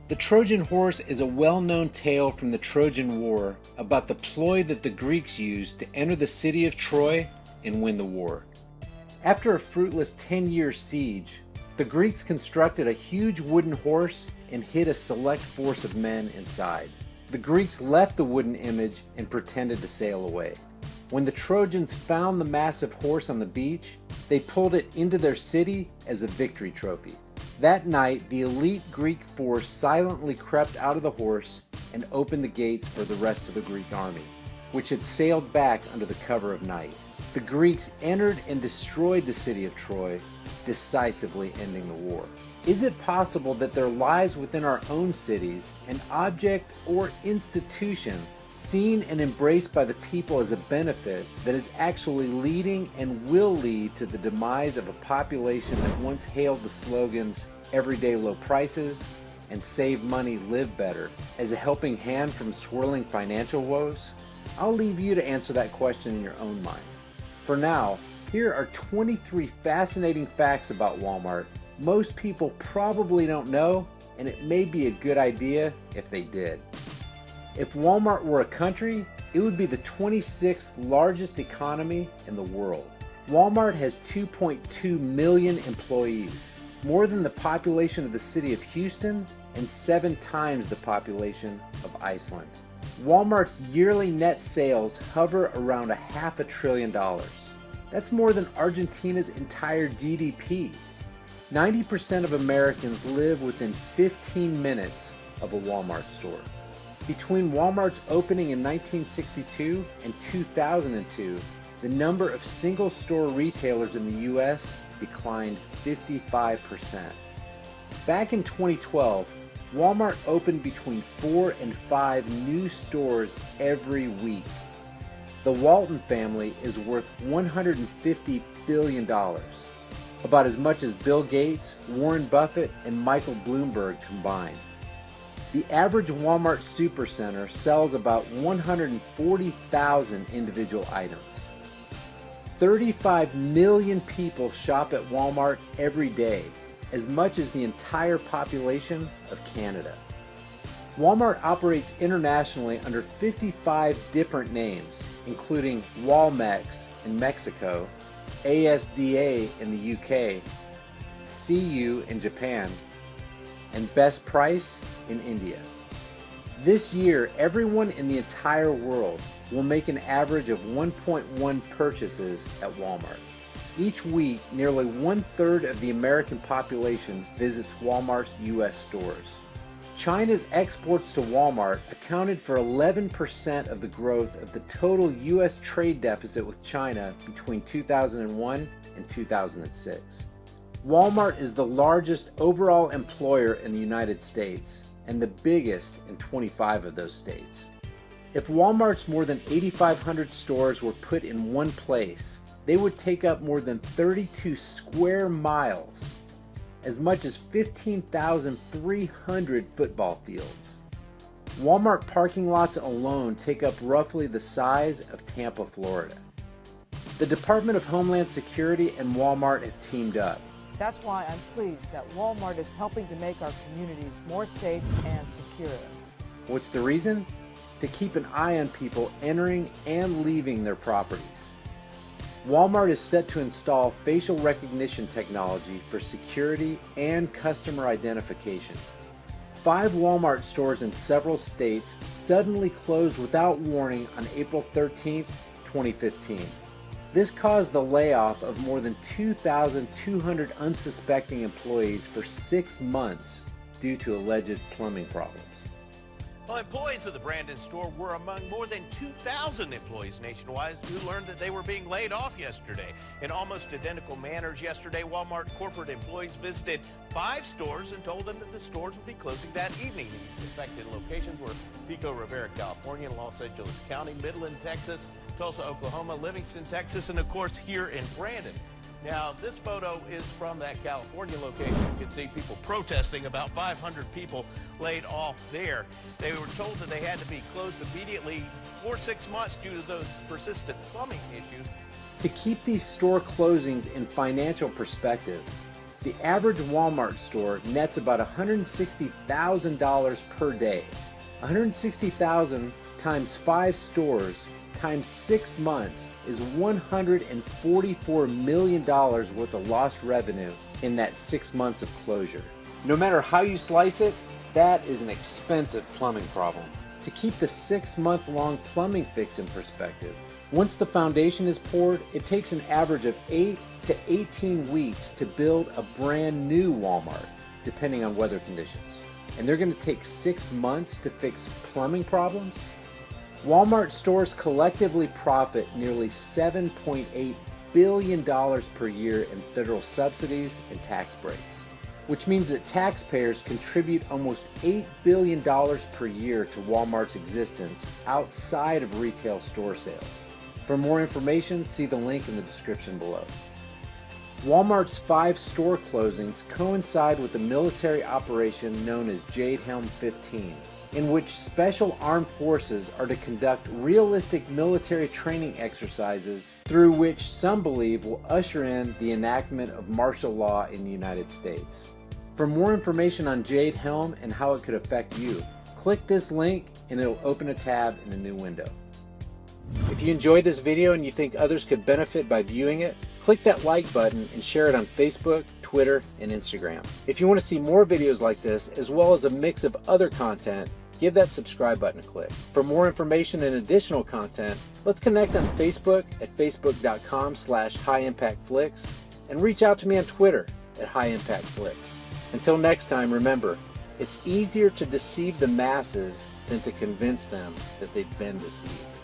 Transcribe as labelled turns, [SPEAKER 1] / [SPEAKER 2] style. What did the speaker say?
[SPEAKER 1] The Trojan horse is a well-known tale from the Trojan War about the ploy that the Greeks used to enter the city of Troy and win the war. After a fruitless 10-year siege, the Greeks constructed a huge wooden horse and hid a select force of men inside. The Greeks left the wooden image and pretended to sail away. When the Trojans found the massive horse on the beach, they pulled it into their city as a victory trophy. That night, the elite Greek force silently crept out of the horse and opened the gates for the rest of the Greek army, which had sailed back under the cover of night. The Greeks entered and destroyed the city of Troy, decisively ending the war. Is it possible that there lies within our own cities an object or institution seen and embraced by the people as a benefit that is actually leading and will lead to the demise of a population that once hailed the slogans "everyday low prices" and "save money, live better" as a helping hand from swirling financial woes? I'll leave you to answer that question in your own mind. For now, here are 23 fascinating facts about Walmart most people probably don't know, and it may be a good idea if they did. If Walmart were a country, it would be the 26th largest economy in the world. Walmart has 2.2 million employees, more than the population of the city of Houston and 7 times the population of Iceland. Walmart's yearly net sales hover around $500 billion. That's more than Argentina's entire GDP. 90% of Americans live within 15 minutes of a Walmart store. Between Walmart's opening in 1962 and 2002, the number of single-store retailers in the U.S. declined 55%. Back in 2012, Walmart opened between 4 and 5 new stores every week. The Walton family is worth $150 billion, about as much as Bill Gates, Warren Buffett, and Michael Bloomberg combined. The average Walmart supercenter sells about 140,000 individual items. 35 million people shop at Walmart every day, as much as the entire population of Canada. Walmart operates internationally under 55 different names, including Walmex in Mexico, ASDA in the UK, CU in Japan, and Best Price in India. This year, everyone in the entire world will make an average of 1.1 purchases at Walmart. Each week, nearly 1/3 of the American population visits Walmart's U.S. stores. China's exports to Walmart accounted for 11% of the growth of the total U.S. trade deficit with China between 2001 and 2006. Walmart is the largest overall employer in the United States and the biggest in 25 of those states. If Walmart's more than 8,500 stores were put in one place, they would take up more than 32 square miles, as much as 15,300 football fields. Walmart parking lots alone take up roughly the size of Tampa, Florida. The Department of Homeland Security and Walmart have teamed up.
[SPEAKER 2] That's why I'm pleased that Walmart is helping to make our communities more safe and secure.
[SPEAKER 1] What's the reason? To keep an eye on people entering and leaving their properties. Walmart is set to install facial recognition technology for security and customer identification. 5 Walmart stores in several states suddenly closed without warning on April 13, 2015. This caused the layoff of more than 2,200 unsuspecting employees for 6 months due to alleged plumbing problems.
[SPEAKER 3] Well, employees of the Brandon store were among more than 2,000 employees nationwide who learned that they were being laid off yesterday. In almost identical manners yesterday, Walmart corporate employees visited 5 stores and told them that the stores would be closing that evening. The affected locations were Pico Rivera, California, Los Angeles County, Midland, Texas, Tulsa, Oklahoma, Livingston, Texas, and of course here in Brandon. Now, this photo is from that California location. You can see people protesting, about 500 people laid off there. They were told that they had to be closed immediately for 6 months due to those persistent plumbing issues.
[SPEAKER 1] To keep these store closings in financial perspective, The average Walmart store nets about $160,000 per day. $160,000 times 5 stores times 6 months is $144 million worth of lost revenue in that 6 months of closure. No matter how you slice it, that is an expensive plumbing problem. To keep the 6-month-long plumbing fix in perspective, once the foundation is poured, it takes an average of 8 to 18 weeks to build a brand new Walmart, depending on weather conditions. And they're going to take 6 months to fix plumbing problems? Walmart stores collectively profit nearly $7.8 billion per year in federal subsidies and tax breaks, which means that taxpayers contribute almost $8 billion per year to Walmart's existence outside of retail store sales. For more information, see the link in the description below. Walmart's 5 store closings coincide with a military operation known as Jade Helm 15, in which special armed forces are to conduct realistic military training exercises through which some believe will usher in the enactment of martial law in the United States. For more information on Jade Helm and how it could affect you, click this link and it'll open a tab in a new window. If you enjoyed this video and you think others could benefit by viewing it, click that like button and share it on Facebook, Twitter, and Instagram. If you want to see more videos like this, as well as a mix of other content, give that subscribe button a click. For more information and additional content, let's connect on Facebook at facebook.com/highimpactflix and reach out to me on Twitter at highimpactflix. Until next time, remember, it's easier to deceive the masses than to convince them that they've been deceived.